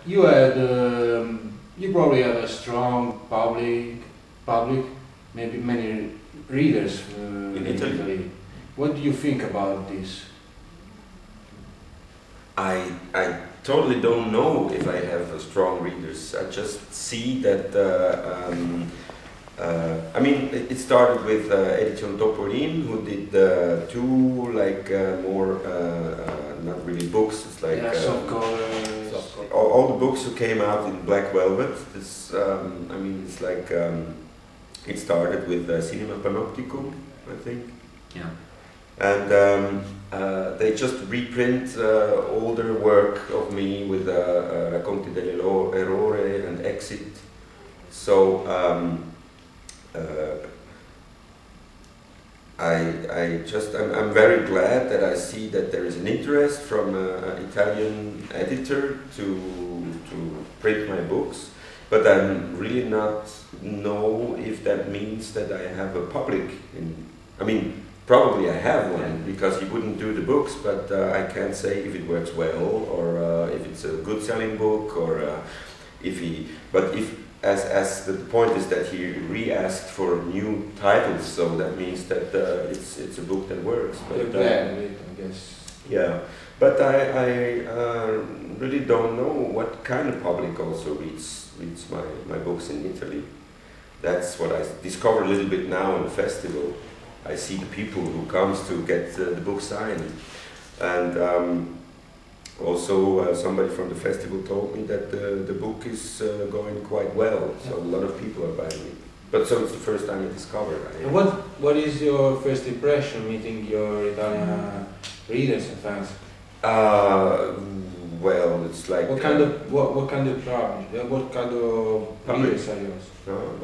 you probably have a strong public, maybe many readers in Italy. What do you think about this? I totally don't know if I have strong readers. I just see that. I mean, it started with Edition Topolin, who did two more not really books. It's like soft covers. All the books who came out in black velvet. This, I mean, it's like it started with Cinema Panopticum, I think. Yeah. And they just reprint older work of me with Racconti dell'errore and Exit. So I'm very glad that I see that there is an interest from an Italian editor to print my books, but I'm really not know if that means that I have a public. I mean, probably I have one, because he wouldn't do the books, but I can't say if it works well or if it's a good selling book or if he. But if as the point is that he re-asked for new titles, so that means that it's a book that works. But you're glad with it, I guess. Yeah, but I really don't know what kind of public also reads my books in Italy. That's what I discover a little bit now in the festival. I see the people who comes to get the book signed, and also somebody from the festival told me that the book is going quite well, so a lot of people are buying it. But so it's the first time I discovered. What is your first impression meeting your Italian readers and fans? Well, it's like what kind of readers are yours?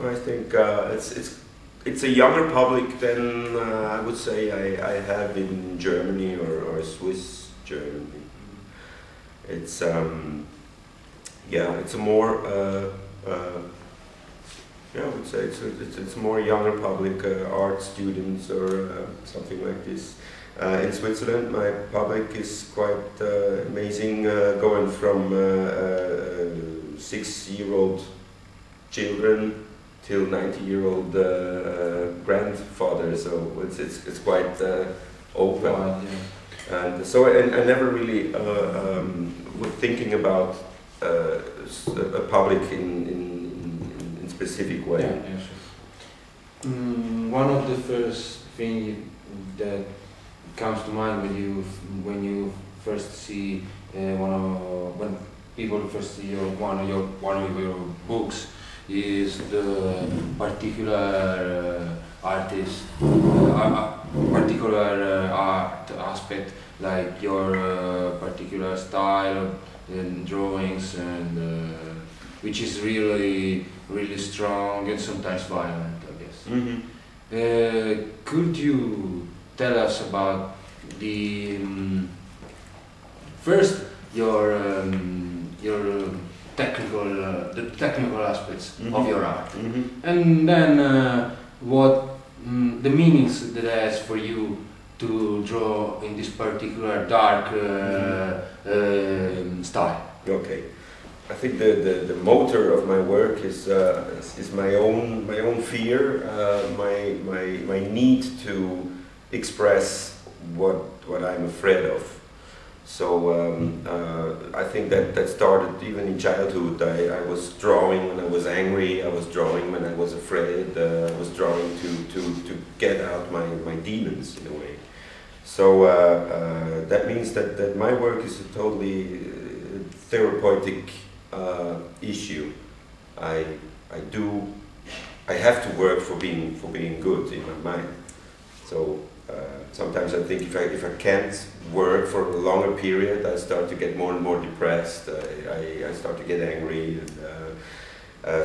I think it's a younger public than I would say I have in Germany or Swiss Germany. It's it's a more I would say it's a more younger public, art students or something like this. In Switzerland, my public is quite amazing, going from 6-year-old children till 90-year-old grandfather. So it's quite open. And so I never really was thinking about a public in specific way. Yeah, sure. One of the first things that comes to mind when you first see when people first see one of your books is the particular artist, particular art aspect, like your particular style and drawings, and which is really strong and sometimes violent, I guess. Mm-hmm. Could you tell us about the first your technical aspects mm-hmm. of your art, mm-hmm. and then what the meanings that it has for you to draw in this particular dark style? Okay, I think the motor of my work is my own fear, my need to express what I'm afraid of. So I think that started even in childhood. I was drawing when I was angry. I was drawing when I was afraid. I was drawing to get out my demons in a way. So that means that my work is a totally therapeutic issue. I have to work for being good in my mind. So sometimes I think if I can't work for a longer period, I start to get more and more depressed. I start to get angry, and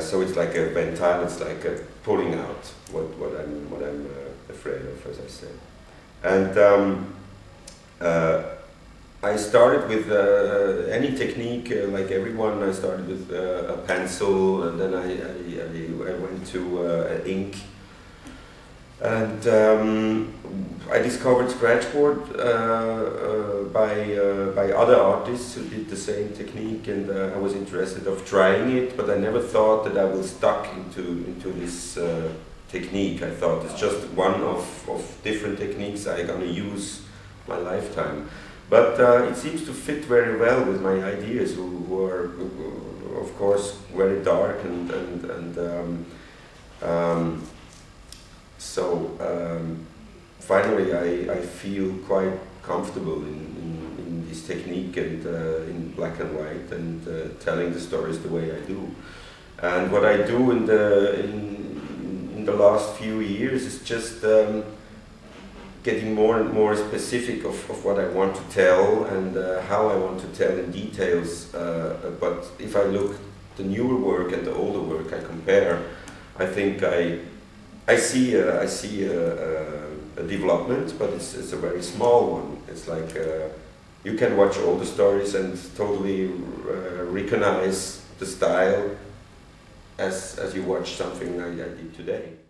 so it's like a ventile. It's like pulling out what I'm afraid of, as I said. And I started with any technique, like everyone. I started with a pencil, and then I went to ink. And I discovered scratchboard by other artists who did the same technique, and I was interested of trying it, but I never thought that I was stuck into this technique. I thought it's just one of different techniques I'm gonna use my lifetime. But it seems to fit very well with my ideas, who are, of course, very dark finally I feel quite comfortable in this technique and in black and white and telling the stories the way I do. And what I do in the last few years is just getting more and more specific of what I want to tell and how I want to tell in details. But if I look the newer work and the older work, I compare, I think I see a development, but it's a very small one. It's like you can watch all the stories and totally recognize the style as you watch something like I did today.